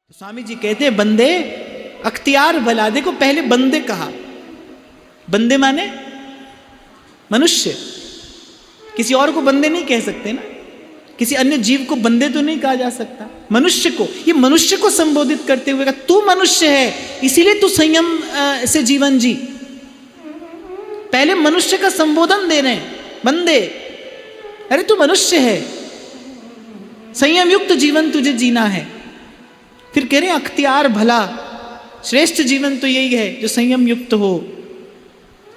तो स्वामी जी कहते हैं बंदे अख्तियार भला। देखो पहले बंदे कहा, बंदे माने मनुष्य, किसी और को बंदे नहीं कह सकते ना, किसी अन्य जीव को बंदे तो नहीं कहा जा सकता। मनुष्य को, ये मनुष्य को संबोधित करते हुए कहा तू मनुष्य है इसीलिए तू संयम से जीवन जी। पहले मनुष्य का संबोधन दे रहे हैं बंदे, अरे तू मनुष्य है, संयम युक्त जीवन तुझे जीना है। फिर कह रहे हैं अख्तियार भला, श्रेष्ठ जीवन तो यही है जो संयम युक्त हो।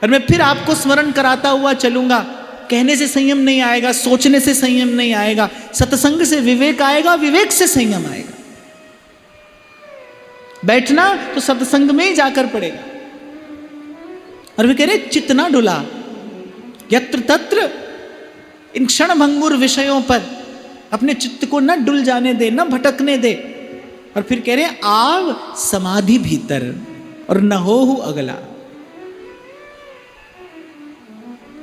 और मैं फिर आपको स्मरण कराता हुआ चलूंगा, कहने से संयम नहीं आएगा, सोचने से संयम नहीं आएगा, सत्संग से विवेक आएगा, विवेक से संयम आएगा। बैठना तो सत्संग में ही जाकर पड़ेगा। और वे कह रहे चित्त ना डुला यत्र तत्र, इन क्षण भंगुर विषयों पर अपने चित्त को न डुल जाने दे, न भटकने दे। और फिर कह रहे हैं आव समाधि भीतर और न हो अगला।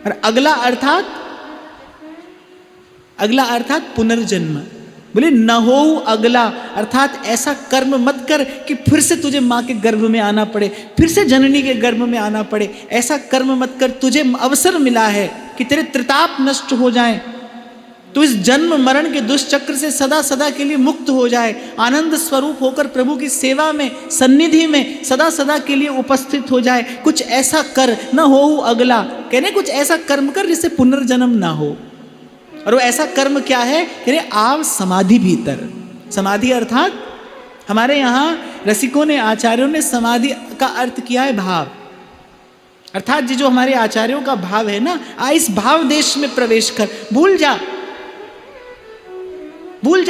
और अगला अर्थात पुनर्जन्म। बोले न हो अगला अर्थात ऐसा कर्म मत कर कि फिर से तुझे मां के गर्भ में आना पड़े, फिर से जननी के गर्भ में आना पड़े। ऐसा कर्म मत कर, तुझे अवसर मिला है कि तेरे त्रिताप नष्ट हो जाएं, तो इस जन्म मरण के दुष्चक्र से सदा सदा के लिए मुक्त हो जाए, आनंद स्वरूप होकर प्रभु की सेवा में, सन्निधि में सदा सदा के लिए उपस्थित हो जाए। कुछ ऐसा कर न हो अगला, कहने कुछ ऐसा कर्म कर जिससे पुनर्जन्म ना हो। और वो ऐसा कर्म क्या है? कह रहे आव समाधि भीतर। समाधि अर्थात हमारे यहाँ रसिकों ने, आचार्यों ने समाधि का अर्थ किया है भाव। अर्थात जो हमारे आचार्यों का भाव है ना, इस भाव देश में प्रवेश कर, भूल जा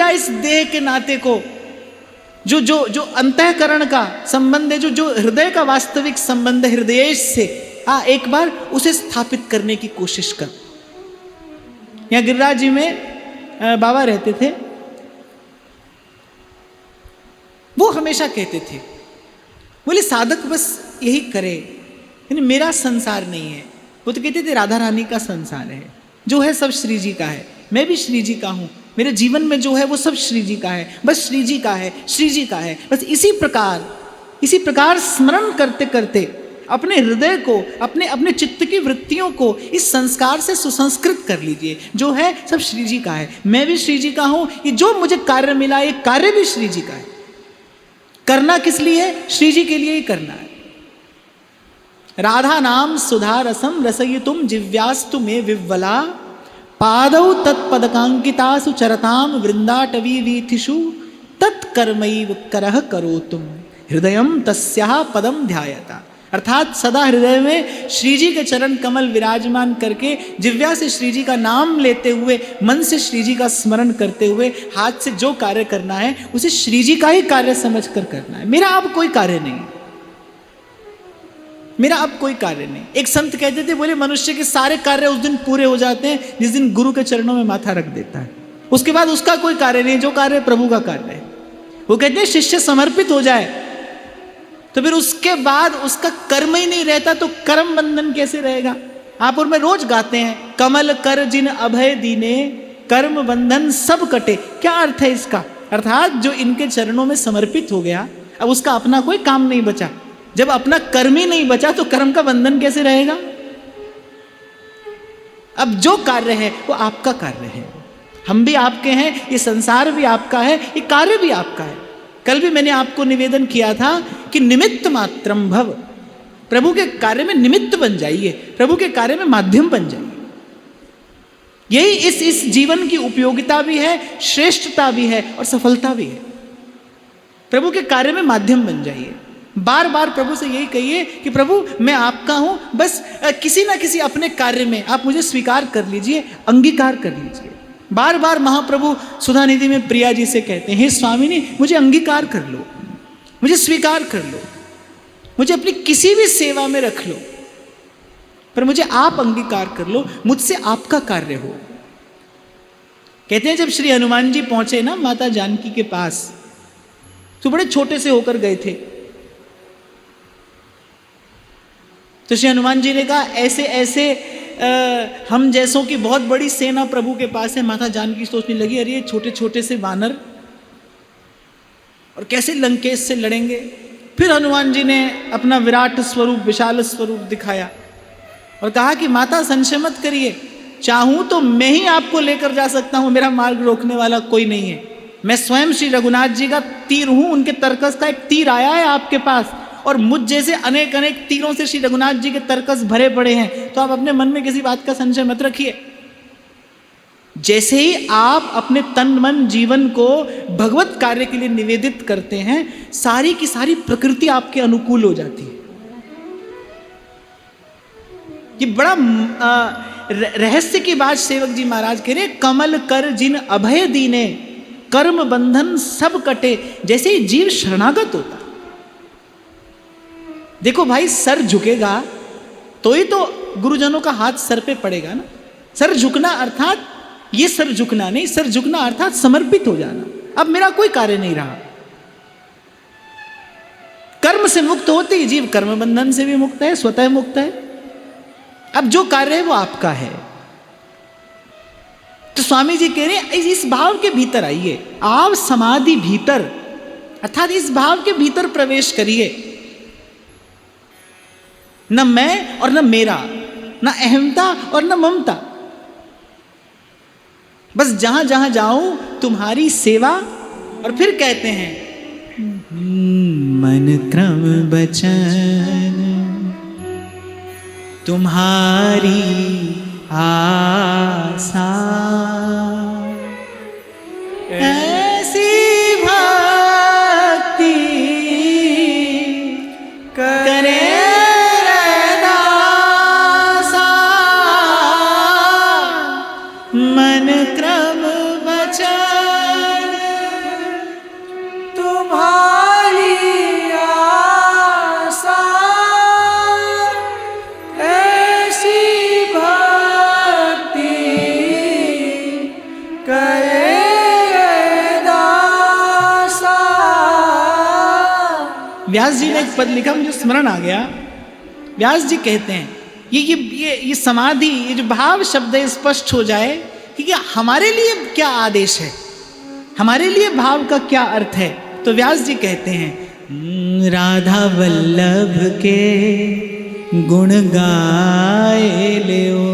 इस देह के नाते को, जो अंतःकरण का संबंध है, जो हृदय का वास्तविक संबंध है हृदयेश से, एक बार उसे स्थापित करने की कोशिश कर। यहाँ गिरिराज जी में बाबा रहते थे, वो हमेशा कहते थे, बोले साधक बस यही करे, यानी मेरा संसार नहीं है। वो तो कहते थे राधा रानी का संसार है, जो है सब श्री जी का है, मैं भी श्री जी का हूँ, मेरे जीवन में जो है वो सब श्री जी का है, बस श्री जी का है, श्री जी का है। बस इसी प्रकार स्मरण करते करते अपने हृदय को, अपने चित्त की वृत्तियों को इस संस्कार से सुसंस्कृत कर लीजिए। जो है सब श्री जी का है, मैं भी श्री जी का हूँ, ये जो मुझे कार्य मिला ये कार्य भी श्री जी का है। करना किस लिए है? श्री जी के लिए ही करना है। राधा नाम सुधा रसम रसयितुम जिव्यास्तु में विव्वला, पादौ तत्पदकांकितासु चरताम वृंदाटवी वीथिषु, तत्कर्मैव करह करोतुम हृदयम तस्याः पदम ध्यायता। अर्थात सदा हृदय में श्री जी के चरण कमल विराजमान करके, जिव्या से श्री जी का नाम लेते हुए, मन से श्री जी का स्मरण करते हुए, हाथ से जो कार्य करना है उसे श्री जी का ही कार्य समझकर करना है। मेरा अब कोई कार्य नहीं, मेरा अब कोई कार्य नहीं। एक संत कहते थे, बोले मनुष्य के सारे कार्य उस दिन पूरे हो जाते हैं जिस दिन गुरु के चरणों में माथा रख देता है, उसके बाद उसका कोई कार्य नहीं, जो कार्य प्रभु का कार्य है। वो कहते हैं शिष्य समर्पित हो जाए तो फिर उसके बाद उसका कर्म ही नहीं रहता, तो कर्म बंधन कैसे रहेगा? आप और मैं रोज गाते हैं, कमल कर जिन अभय दीने, कर्म बंधन सब कटे। क्या अर्थ है इसका? अर्थात जो इनके चरणों में समर्पित हो गया, अब उसका अपना कोई काम नहीं बचा। जब अपना कर्म ही नहीं बचा तो कर्म का बंधन कैसे रहेगा? अब जो कार्य है वो आपका कार्य है, हम भी आपके हैं, ये संसार भी आपका है, ये कार्य भी आपका है। कल भी मैंने आपको निवेदन किया था कि निमित्त मात्रम भव, प्रभु के कार्य में निमित्त बन जाइए, प्रभु के कार्य में माध्यम बन जाइए। यही इस जीवन की उपयोगिता भी है, श्रेष्ठता भी है और सफलता भी है। प्रभु के कार्य में माध्यम बन जाइए। बार बार प्रभु से यही कहिए कि प्रभु मैं आपका हूं, बस किसी ना किसी अपने कार्य में आप मुझे स्वीकार कर लीजिए, अंगीकार कर लीजिए। बार बार महाप्रभु सुधा निधि में प्रिया जी से कहते हैं, हे स्वामिनी मुझे अंगीकार कर लो, मुझे स्वीकार कर लो, मुझे अपनी किसी भी सेवा में रख लो, पर मुझे आप अंगीकार कर लो, मुझसे आपका कार्य हो। कहते हैं जब श्री हनुमान जी पहुंचे ना माता जानकी के पास, तो बड़े छोटे से होकर गए थे। तो श्री हनुमान जी ने कहा ऐसे ऐसे हम जैसों की बहुत बड़ी सेना प्रभु के पास है। माता जानकी सोचने लगी, अरे ये छोटे छोटे से वानर, और कैसे लंकेश से लड़ेंगे। फिर हनुमान जी ने अपना विराट स्वरूप, विशाल स्वरूप दिखाया और कहा कि माता संशय मत करिए, चाहूं तो मैं ही आपको लेकर जा सकता हूं, मेरा मार्ग रोकने वाला कोई नहीं है। मैं स्वयं श्री रघुनाथ जी का तीर हूं, उनके तरकस का एक तीर आया है आपके पास, और मुझ जैसे अनेक अनेक तीरों से श्री रघुनाथ जी के तरकस भरे पड़े हैं, तो आप अपने मन में किसी बात का संशय मत रखिए। जैसे ही आप अपने तन मन जीवन को भगवत कार्य के लिए निवेदित करते हैं, सारी की सारी प्रकृति आपके अनुकूल हो जाती है। ये बड़ा रहस्य की बात सेवक जी महाराज कह रहे, कमल कर जिन अभय दीने, कर्म बंधन सब कटे। जैसे ही जीव शरणागत होता, देखो भाई सर झुकेगा तो ही तो गुरुजनों का हाथ सर पे पड़ेगा ना। सर झुकना अर्थात ये सर झुकना नहीं, सर झुकना अर्थात समर्पित हो जाना, अब मेरा कोई कार्य नहीं रहा। कर्म से मुक्त होते ही जीव कर्म बंधन से भी मुक्त है, स्वतः मुक्त है। अब जो कार्य है वो आपका है। तो स्वामी जी कह रहे हैं इस भाव के भीतर आइए, आप समाधि भीतर अर्थात इस भाव के भीतर प्रवेश करिए। न मैं और न मेरा, न अहमता और न ममता, बस जहां जहां जाऊं तुम्हारी सेवा। और फिर कहते हैं मन क्रम बचन तुम्हारी आशा, ऐसी भक्ति करे दासा, मन क्रम बचन तुम्हारी आशा, ऐसी भक्ति करे दासा। व्यास जी ने एक पद लिखा, मुझे स्मरण आ गया। व्यास जी कहते हैं ये समाधि, ये जो भाव शब्द है स्पष्ट हो जाए कि हमारे लिए क्या आदेश है, हमारे लिए भाव का क्या अर्थ है। तो व्यास जी कहते हैं राधा वल्लभ के गुण गाए लियो,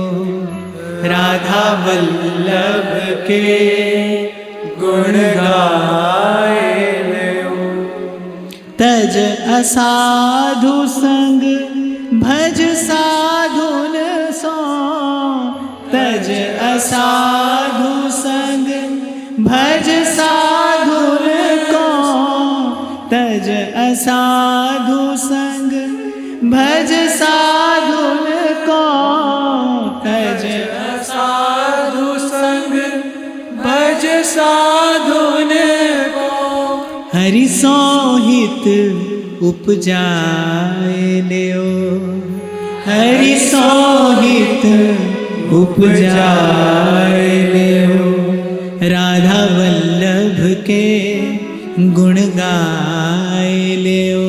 राधा वल्लभ के गुण गाए लियो, तज असाधु संग भज साधुन सो, तज असाधु संग भज साधुन को, तज असाधु संग भज साधुन को, तज असाधु संग भज साधुन को, हरि सोहित उपजाए लियो, हरि सोहित उपजाए लियो, राधा वल्लभ के गुण गाए लियो,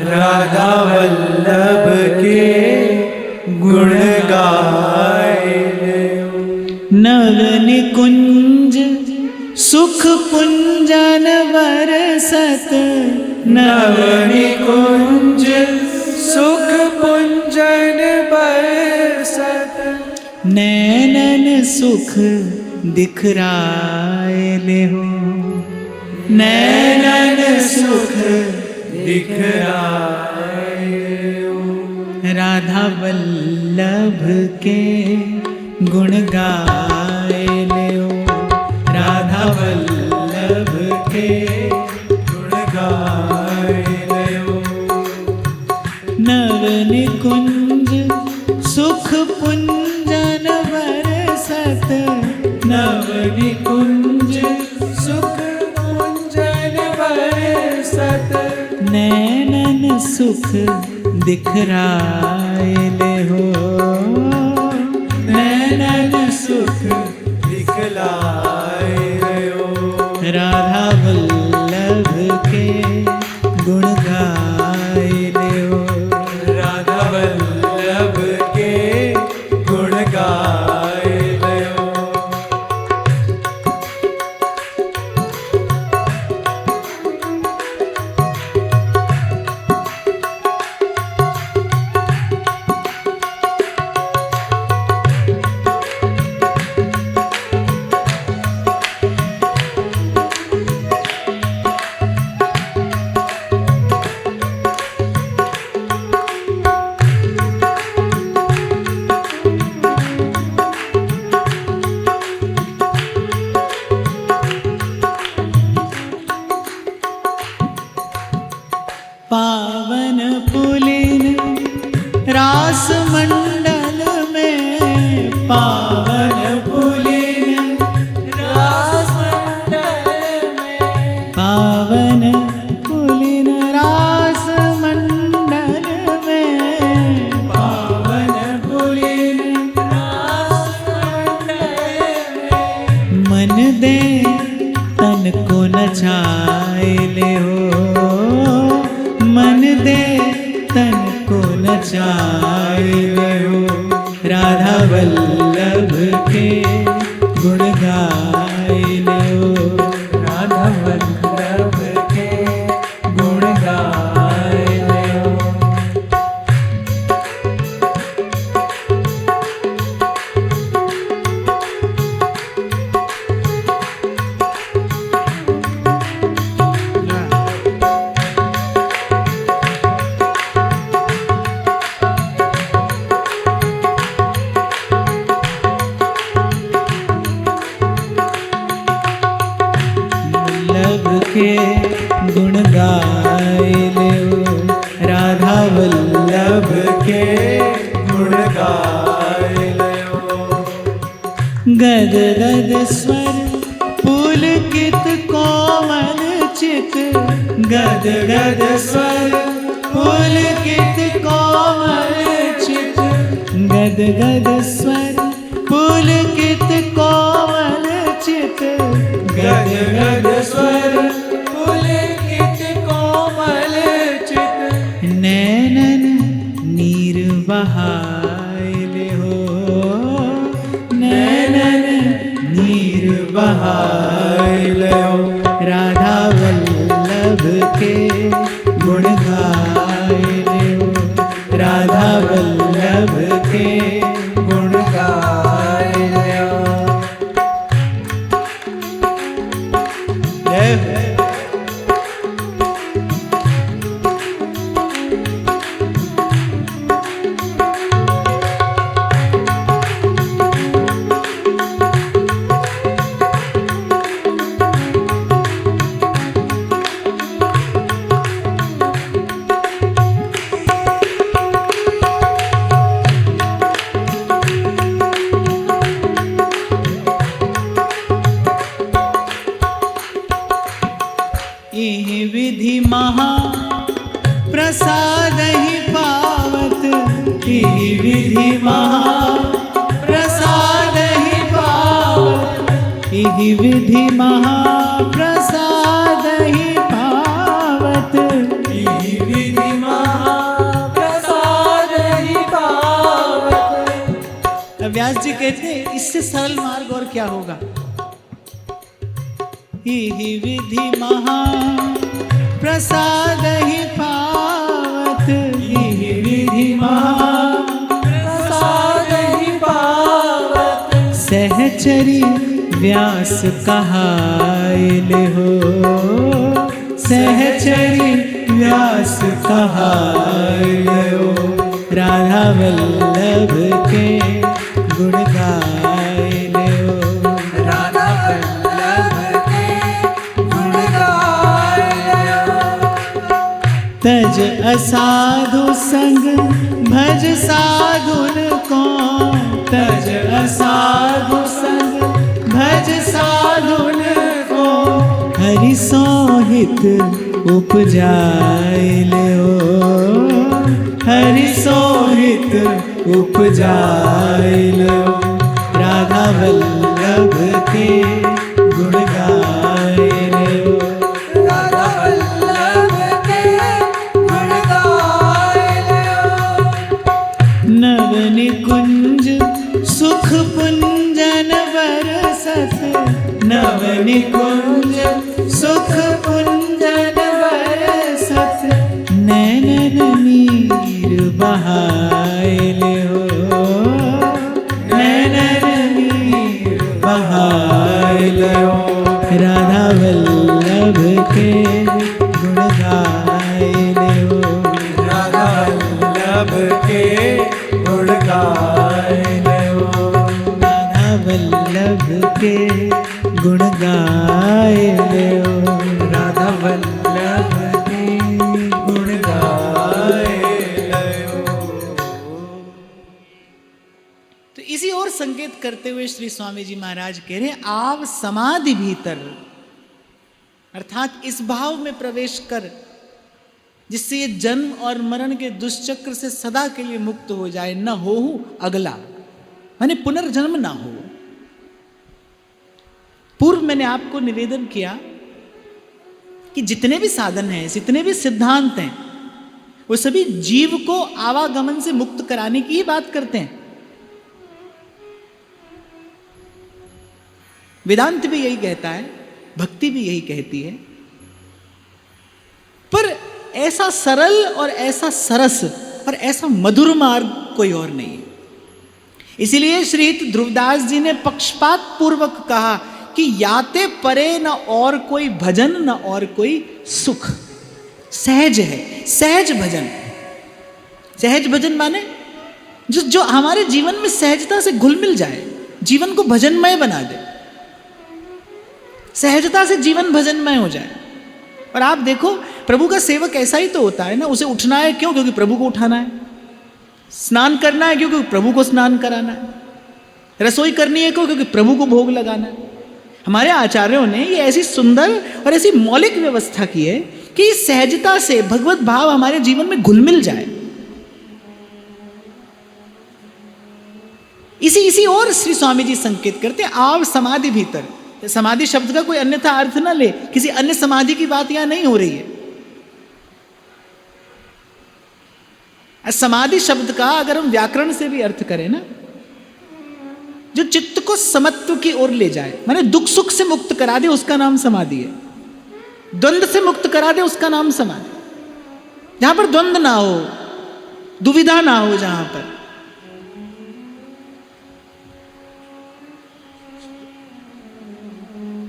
राधा वल्लभ के गुण गाए लियो, नव निकुंज सुख पुंजन बरसत, नव निकुंज सुख पुंजन बरसत, नैनन सुख दिखराए लियो, नैनन सुख दिखराए लियो, राधा वल्लभ के गुण गाए लियो, राधा वल्लभ के गुण गाए लियो, नव निकुंज सुख पुंजन बरसत, नव निकुंज सुख पुंजन बरसत, नैनन सुख दिखराए लियो, नैनन सुख दिखलाए लियो, राधा वल्लभ के गुण गाए लियो, राधा वल्लभ के गुण गाए लियो। पावन पुलिन रास मंडल में, पावन पुलिन रास मंडल में, पावन पुलिन रास मंडल में, पावन पुलिन रास मंडल में। मन दे तन को नचाए हो, मन दे तन को नचाए हो, राधा वल्लभ के गुण गाए हो, राधा वल्लभ के गुण गाए हो। के गुण गाए लो, राधा वल्लभ के गुण गाए लो। गद गद स्वर पुलकित कोमल चित, गद गद स्वर पुलकित कोमल चित, गद गद स्वर पुलकित कोमल चित, गद गद स्वर पुलकित कोमल चित। नैनन नीर बहाए हो, नैनन नीर बहाए हो, राधा वल्लभ के गुण गाए हो, राधा वल्लभ के गुण गाए हो। विधि महा प्रसाद ही पावत, विधि महा प्रसाद ही पावत, विधि महा प्रसाद ही पावत, विधि महा प्रसाद ही पावत। व्यास जी कहते हैं इससे सरल मार्ग और क्या होगा। ही विधि महा प्रसाद ही पावत, ही विधि महा प्रसाद ही पावत। सहचरी व्यास कहाइल हो, सहचरी व्यास कहाइल हो, राधा वल्लभ के गुण गाइल हो, राधा वल्लभ के गुण गाइल हो। तज असाधु संग भज साधुन को, तज असाधु संग भज साधुन को, हरि सोहित उपजाइल हो, हरि सोहित उपजाइल हो, राधा वल्लभ के गुण गाइल हो, राधा वल्लभ के गुण गाइल हो। नव निकुंज सुख पुंजन बरसत, नव निकुंज सुख पुंजन बरसत, नैनन नीर बहाइल हो, नैनन नीर बहाइल हो, राधा वल्लभ के गुण गाइल हो, राधा वल्लभ के गुण गाइल हो, राधा वल्लभ के गुण गाइल हो, राधा वल्लभ के गुण गाइल हो। करते हुए श्री स्वामी जी महाराज कह रहे, आव समाधि भीतर, अर्थात इस भाव में प्रवेश कर जिससे ये जन्म और मरण के दुष्चक्र से सदा के लिए मुक्त हो जाए, न हो अगला, माने पुनर्जन्म ना हो। पूर्व मैंने आपको निवेदन किया कि जितने भी साधन हैं, जितने भी सिद्धांत हैं, वो सभी जीव को आवागमन से मुक्त कराने की ही बात करते हैं। वेदांत भी यही कहता है, भक्ति भी यही कहती है, पर ऐसा सरल और ऐसा सरस और ऐसा मधुर मार्ग कोई और नहीं है। इसीलिए श्री ध्रुवदास जी ने पक्षपात पूर्वक कहा कि याते परे न और कोई भजन न और कोई सुख। सहज है, सहज भजन। सहज भजन माने जो हमारे जीवन में सहजता से घुल मिल जाए, जीवन को भजनमय बना दे, सहजता से जीवन भजनमय हो जाए। और आप देखो, प्रभु का सेवक ऐसा ही तो होता है ना। उसे उठना है क्यों? क्योंकि प्रभु को उठाना है। स्नान करना है क्यों? क्योंकि प्रभु को स्नान कराना है। रसोई करनी है क्यों? क्योंकि प्रभु को भोग लगाना है। हमारे आचार्यों ने ये ऐसी सुंदर और ऐसी मौलिक व्यवस्था की है कि सहजता से भगवत भाव हमारे जीवन में घुल मिल जाए। इसी और श्री स्वामी जी संकेत करते हैं, आव समाधि भीतर। समाधि शब्द का कोई अन्यथा अर्थ ना ले, किसी अन्य समाधि की बात यहां नहीं हो रही है। समाधि शब्द का अगर हम व्याकरण से भी अर्थ करें ना, जो चित्त को समत्व की ओर ले जाए, माने दुख सुख से मुक्त करा दे, उसका नाम समाधि है। द्वंद्व से मुक्त करा दे, उसका नाम समाधि। जहां पर द्वंद्व ना हो, दुविधा ना हो, जहां पर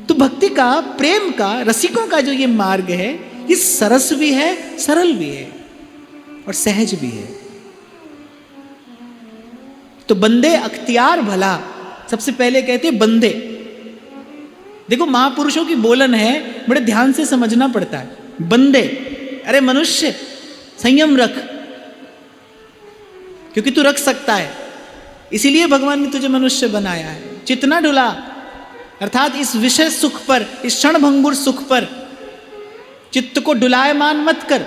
तो भक्ति का, प्रेम का, रसिकों का जो ये मार्ग है, ये सरस भी है, सरल भी है और सहज भी है। तो बंदे अख्तियार भला, सबसे पहले कहते हैं बंदे। देखो महापुरुषों की बोलन है, बड़े ध्यान से समझना पड़ता है। बंदे, अरे मनुष्य संयम रख, क्योंकि तू रख सकता है, इसीलिए भगवान ने तुझे मनुष्य बनाया है। चितना डुला, अर्थात इस विषय सुख पर, इस क्षण भंगुर सुख पर चित्त को डुलायमान मत कर।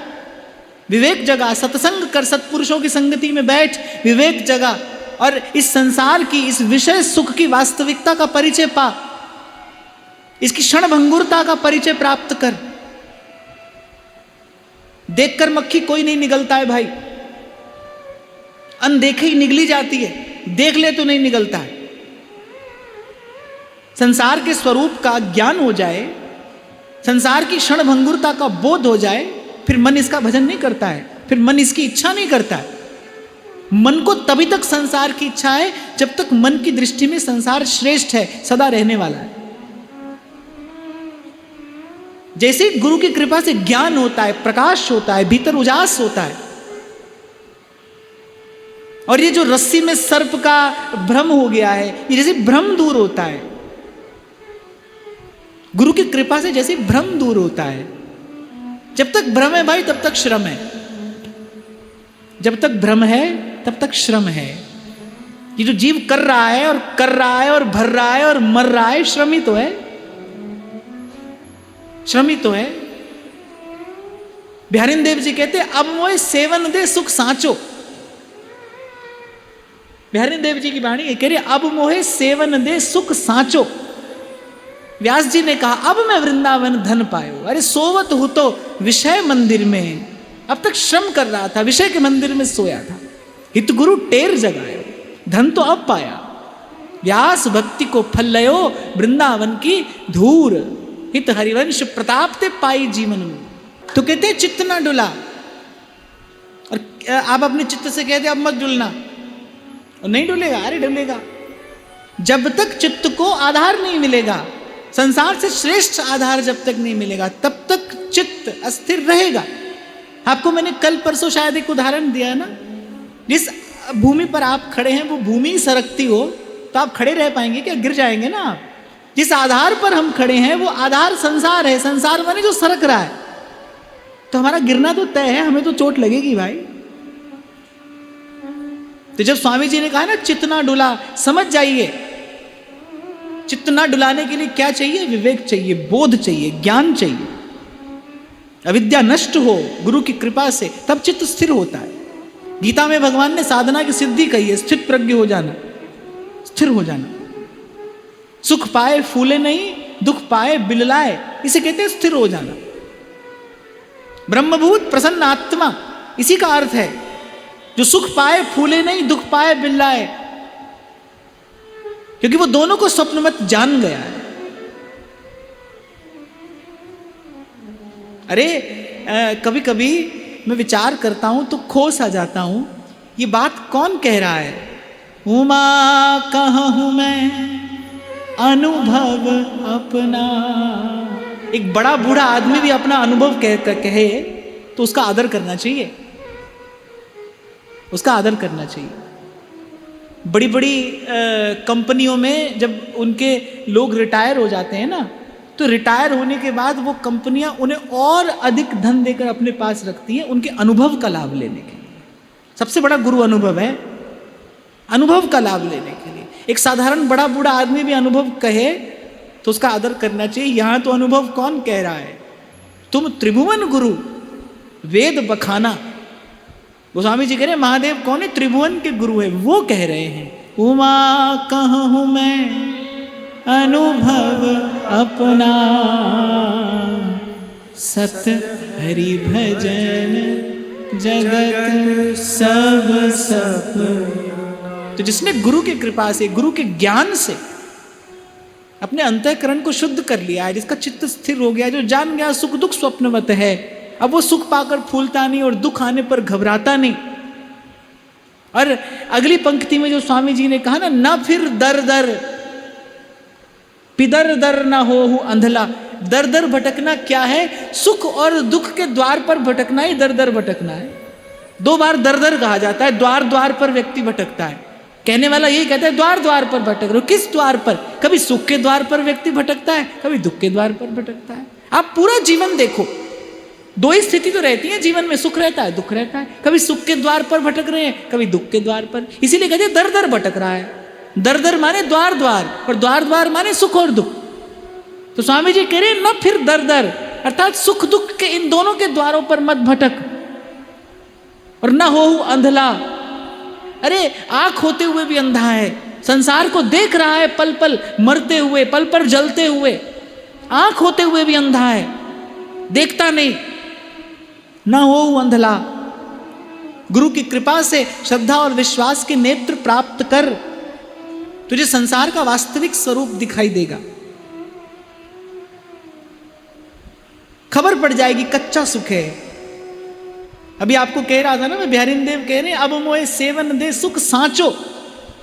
विवेक जगा, सत्संग कर, सत्पुरुषों की संगति में बैठ, विवेक जगा और इस संसार की, इस विषय सुख की वास्तविकता का परिचय पा, इसकी क्षण भंगुरता का परिचय प्राप्त कर। देखकर मक्खी कोई नहीं निगलता है भाई, अनदेखे ही निगली जाती है, देख ले तो नहीं निगलता है। संसार के स्वरूप का ज्ञान हो जाए, संसार की क्षण भंगुरता का बोध हो जाए, फिर मन इसका भजन नहीं करता है, फिर मन इसकी इच्छा नहीं करता है। मन को तभी तक संसार की इच्छा है जब तक मन की दृष्टि में संसार श्रेष्ठ है, सदा रहने वाला है। जैसे गुरु की कृपा से ज्ञान होता है, प्रकाश होता है, भीतर उजास होता है, और ये जो रस्सी में सर्प का भ्रम हो गया है, ये जैसे भ्रम दूर होता है, गुरु की कृपा से जैसे भ्रम दूर होता है। जब तक भ्रम है भाई, तब तक श्रम है। जब तक भ्रम है, तब तक श्रम है। ये जो जीव कर रहा है और कर रहा है और भर रहा है और मर रहा है, श्रम ही तो है, श्रम ही तो है। बिहारी देव जी कहते, अब मोए सेवन दे सुख सांचो। बिहारी देव जी की वाणी कह रही, अब मोहे सेवन दे सुख सांचो। व्यास जी ने कहा, अब मैं वृंदावन धन पायो। अरे सोवत हो तो विषय मंदिर में, अब तक श्रम कर रहा था, विषय के मंदिर में सोया था। हित गुरु टेर जगायो, धन तो अब पाया। व्यास भक्ति को फल लयो, वृंदावन की धूर। हित हरिवंश प्रताप ते पाई जीवन में। तो कहते चित्त ना डुला, और आप अपने चित्त से कहते अब मत डुलना, और नहीं डुलेगा। अरे डुलेगा, जब तक चित्त को आधार नहीं मिलेगा, संसार से श्रेष्ठ आधार जब तक नहीं मिलेगा, तब तक चित्त अस्थिर रहेगा। आपको मैंने कल परसों शायद एक उदाहरण दिया ना, जिस भूमि पर आप खड़े हैं वो भूमि सरकती हो तो आप खड़े रह पाएंगे क्या? गिर जाएंगे ना आप। जिस आधार पर हम खड़े हैं वो आधार संसार है, संसार माने जो सरक रहा है, तो हमारा गिरना तो तय है, हमें तो चोट लगेगी भाई। तो जब स्वामी जी ने कहा ना चित्त ना डुला, समझ जाइए चित्त ना डुलाने के लिए क्या चाहिए? विवेक चाहिए, बोध चाहिए, ज्ञान चाहिए। अविद्या नष्ट हो गुरु की कृपा से, तब चित्त स्थिर होता है। गीता में भगवान ने साधना की सिद्धि कही है, स्थित प्रज्ञ हो जाना, स्थिर हो जाना। सुख पाए फूले नहीं, दुख पाए बिललाए, इसे कहते हैं स्थिर हो जाना। ब्रह्मभूत प्रसन्न आत्मा, इसी का अर्थ है जो सुख पाए फूले नहीं, दुख पाए बिललाए, क्योंकि वो दोनों को स्वप्नवत जान गया है। अरे कभी कभी मैं विचार करता हूं तो खो सा जाता हूं, ये बात कौन कह रहा है? उमा कहूं मैं अनुभव अपना। एक बड़ा बूढ़ा आदमी भी अपना अनुभव कहे तो उसका आदर करना चाहिए, उसका आदर करना चाहिए। बड़ी बड़ी कंपनियों में जब उनके लोग रिटायर हो जाते हैं ना, तो रिटायर होने के बाद वो कंपनियां उन्हें और अधिक धन देकर अपने पास रखती हैं, उनके अनुभव का लाभ लेने के लिए। सबसे बड़ा गुरु अनुभव है, अनुभव का लाभ लेने के लिए। एक साधारण बड़ा बूढ़ा आदमी भी अनुभव कहे तो उसका आदर करना चाहिए। यहां तो अनुभव कौन कह रहा है? तुम त्रिभुवन गुरु वेद बखाना। गोस्वामी जी कह रहे हैं महादेव कौन है? त्रिभुवन के गुरु है, वो कह रहे हैं उमा कहूं मैं अनुभव अपना, सत हरि भजन जगत सब सपना। तो जिसने गुरु की कृपा से, गुरु के ज्ञान से अपने अंतःकरण को शुद्ध कर लिया है, जिसका चित्त स्थिर हो गया, जो जान गया सुख दुख स्वप्नवत है, अब वो सुख पाकर फूलता नहीं और दुख आने पर घबराता नहीं। और अगली पंक्ति में जो स्वामी जी ने कहा ना, न फिर दर दर पिदर दर न हो अंधला। दर दर भटकना क्या है? सुख और दुख के द्वार पर भटकना ही दर दर भटकना है। दो बार दर दर कहा जाता है, द्वार द्वार पर व्यक्ति भटकता है। कहने वाला यही कहता है द्वार द्वार पर भटक रहे हो। किस द्वार पर? कभी सुख के द्वार पर व्यक्ति भटकता है, कभी दुख के द्वार पर भटकता है। आप पूरा जीवन देखो, दो ही स्थिति तो रहती है जीवन में, सुख रहता है दुख रहता है। कभी सुख के द्वार पर भटक रहे हैं, कभी दुख के द्वार पर। इसीलिए कहते हैं दर दर भटक रहा है। दर दर माने द्वार द्वार, और द्वार द्वार माने सुख और दुख। तो स्वामी जी कह रहे हैं न फिर दर दर, अर्थात सुख दुख के इन दोनों के द्वारों पर मत भटक, और न हो अंधला। अरे आंख होते हुए भी अंधा है, संसार को देख रहा है पल पल मरते हुए, पल पल जलते हुए। आंख होते हुए भी अंधा है, देखता नहीं। न हो अंधला। गुरु की कृपा से श्रद्धा और विश्वास के नेत्र प्राप्त कर, तुझे संसार का वास्तविक स्वरूप दिखाई देगा। खबर पड़ जाएगी कच्चा सुख है। अभी आपको कह रहा था ना मैं, बिहारी देव कह रहे हैं अब मोए सेवन दे सुख सांचो।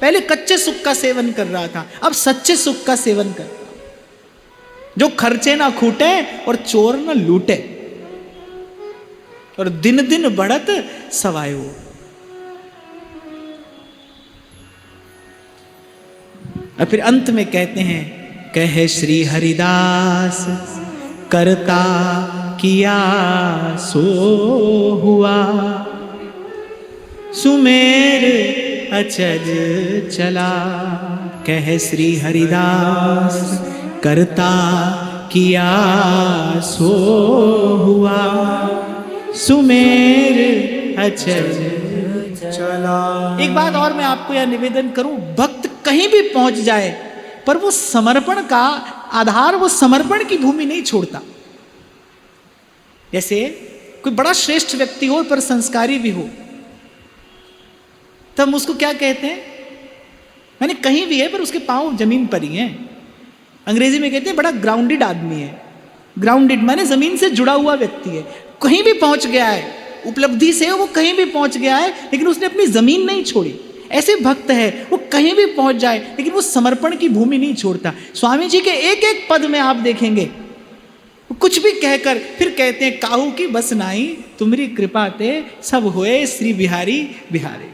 पहले कच्चे सुख का सेवन कर रहा था, अब सच्चे सुख का सेवन कर रहा, जो खर्चे ना खूटे और चोर ना लूटे, और दिन दिन बढ़त सवायो। और फिर अंत में कहते हैं, कहे श्री हरिदास करता किया सो हुआ, सुमेर अचज चला। कहे श्री हरिदास करता किया सो हुआ, सुमेर अचज चला। एक बात और मैं आपको यह निवेदन करूं, भक्त कहीं भी पहुंच जाए पर वो समर्पण का आधार, वो समर्पण की भूमि नहीं छोड़ता। जैसे कोई बड़ा श्रेष्ठ व्यक्ति हो पर संस्कारी भी हो, तब उसको क्या कहते हैं? मैंने कहीं भी है पर उसके पांव जमीन पर ही हैं। अंग्रेजी में कहते हैं बड़ा ग्राउंडेड आदमी है। ग्राउंडेड माने जमीन से जुड़ा हुआ व्यक्ति है। कहीं भी पहुंच गया है, उपलब्धि से वो कहीं भी पहुंच गया है, लेकिन उसने अपनी जमीन नहीं छोड़ी। ऐसे भक्त है, वो कहीं भी पहुंच जाए लेकिन वो समर्पण की भूमि नहीं छोड़ता। स्वामी जी के एक एक पद में आप देखेंगे, कुछ भी कहकर फिर कहते हैं काहू की बस नाई, तुम्हारी कृपा ते सब होए श्री बिहारी बिहारी।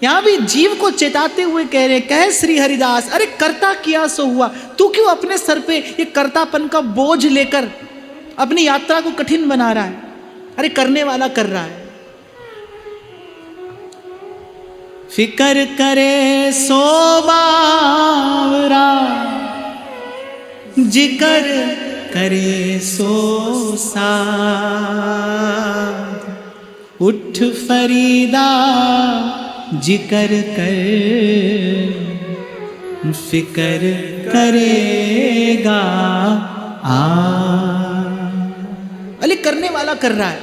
यहां भी जीव को चेताते हुए कह रहे, कहे श्री हरिदास, अरे कर्ता किया सो हुआ। तू क्यों अपने सर पे ये कर्तापन का बोझ लेकर अपनी यात्रा को कठिन बना रहा है? अरे करने वाला कर रहा है। फिकर करे सो बावरा, जिकर करे सो साध। उठ फरीदा जिकर कर, फिकर करेगा आ। अली करने वाला कर रहा है।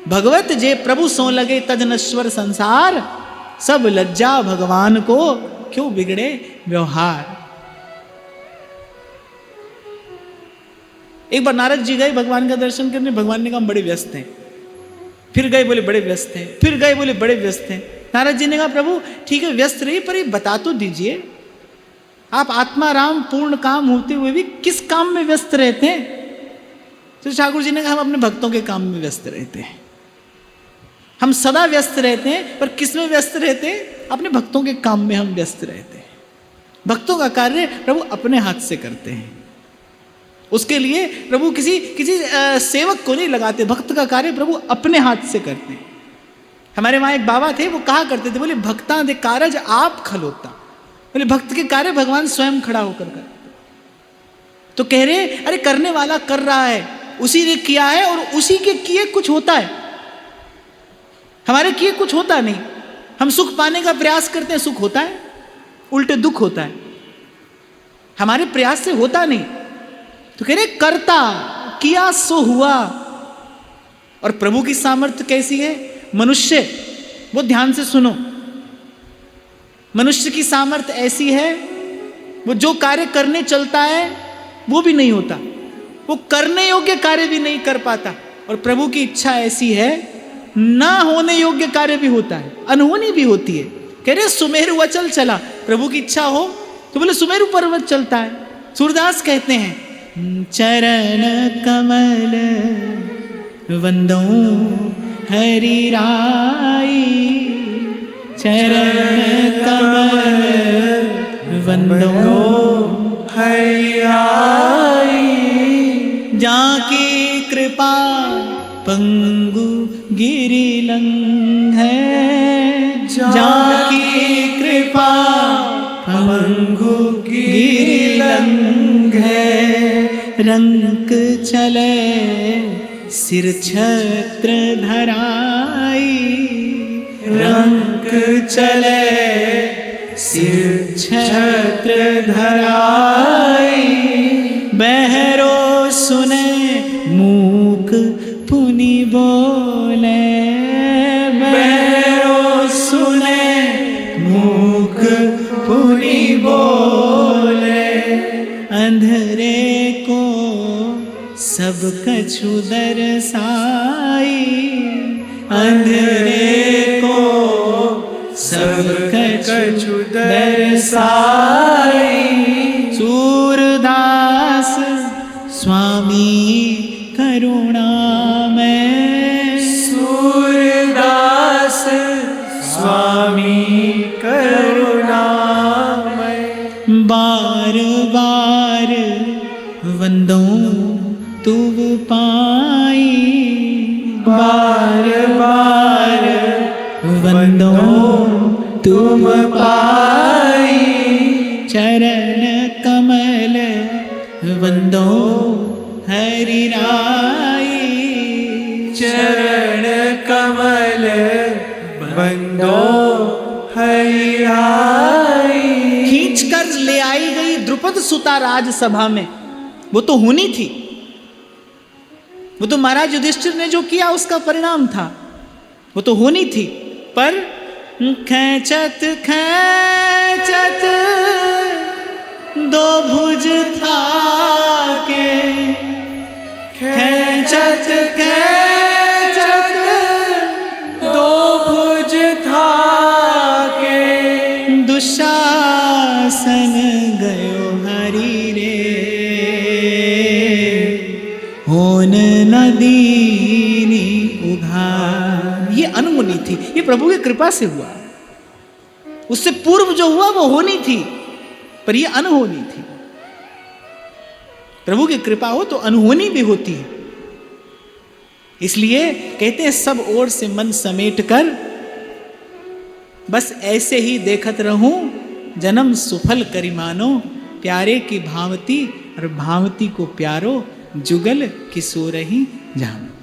भगवत जे प्रभु सो लगे तज नश्वर संसार, सब लज्जा भगवान को क्यों बिगड़े व्यवहार। एक बार नारद जी गए भगवान का दर्शन करने, भगवान ने कहा हम बड़े व्यस्त हैं। फिर गए बोले बड़े व्यस्त हैं, फिर गए बोले बड़े व्यस्त हैं। नारद जी ने कहा प्रभु ठीक है व्यस्त रहिए, पर ये बता तो दीजिए आप आत्मा राम पूर्ण काम होते हुए भी किस काम में व्यस्त रहते हैं। तो ठाकुर जी ने कहा हम अपने भक्तों के काम में व्यस्त रहते हैं। हम सदा व्यस्त रहते हैं, पर किस में व्यस्त रहते हैं? अपने भक्तों के काम में हम व्यस्त रहते हैं। भक्तों का कार्य प्रभु अपने हाथ से करते हैं। उसके लिए प्रभु किसी सेवक को नहीं लगाते। भक्त का कार्य प्रभु अपने हाथ से करते हैं। हमारे वहाँ एक बाबा थे, वो कहा करते थे, बोले भक्ता दे कारज आप खलोता। बोले भक्त के कार्य भगवान स्वयं खड़ा होकर करते। तो कह रहे अरे करने वाला कर रहा है, उसी ने किया है और उसी के किए कुछ होता है, हमारे किए कुछ होता नहीं। हम सुख पाने का प्रयास करते हैं, सुख होता है, उल्टे दुख होता है, हमारे प्रयास से होता नहीं। तो कह रहे करता किया सो हुआ। और प्रभु की सामर्थ्य कैसी है? मनुष्य, वो ध्यान से सुनो, मनुष्य की सामर्थ्य ऐसी है वो जो कार्य करने चलता है वो भी नहीं होता, वो करने योग्य कार्य भी नहीं कर पाता। और प्रभु की इच्छा ऐसी है ना होने योग्य कार्य भी होता है, अनहोनी भी होती है। कह रहे सुमेरु अचल चला, प्रभु की इच्छा हो तो बोले सुमेरु पर्वत चलता है। सूरदास कहते हैं चरण कमल वंदो हरि राई, चरण कमल वंदो हरि राई। जाकी कृपा पंगु गिरि लंघै, जाकी कृपा पंगु गिरि लंघै। रंक चले सिर छत्र धराई, रंक चले सिर छत्र धराई। बहरो सुने मूक पुनि बोले, बहरो सुने मूक पुनि बोले। अंधरे को सब कछु दरसाई, अंधरे को सब कछु दरसाई। सूरदास स्वामी करुणा में, सूरदास स्वामी करुणा में। बार बार वंदो तुव पाई, बार बार वंदो तुम पाई। चरण कमल वंदो हरि राई, चरण कमल वंदो हरि राई। खींच कर ले आई गई द्रुपद सुता राजसभा में, वो तो होनी थी, वो तो महाराज युधिष्ठिर ने जो किया उसका परिणाम था, वो तो होनी थी। पर खैचत खैचत दो भुज था के, खैचत खैचत दो भुज था के। दुशासन गयो हरि रे, होन नदीनी उघार। ये अनहोनी थी, ये प्रभु की कृपा से हुआ। उससे पूर्व जो हुआ वो होनी थी, पर ये अनहोनी थी। प्रभु की कृपा हो तो अनहोनी भी होती है। इसलिए कहते हैं सब ओर से मन समेट कर बस ऐसे ही देखत रहूं, जन्म सुफल करी मानो, प्यारे की भावती और भावती को प्यारो, जुगल किशोर ही जानो।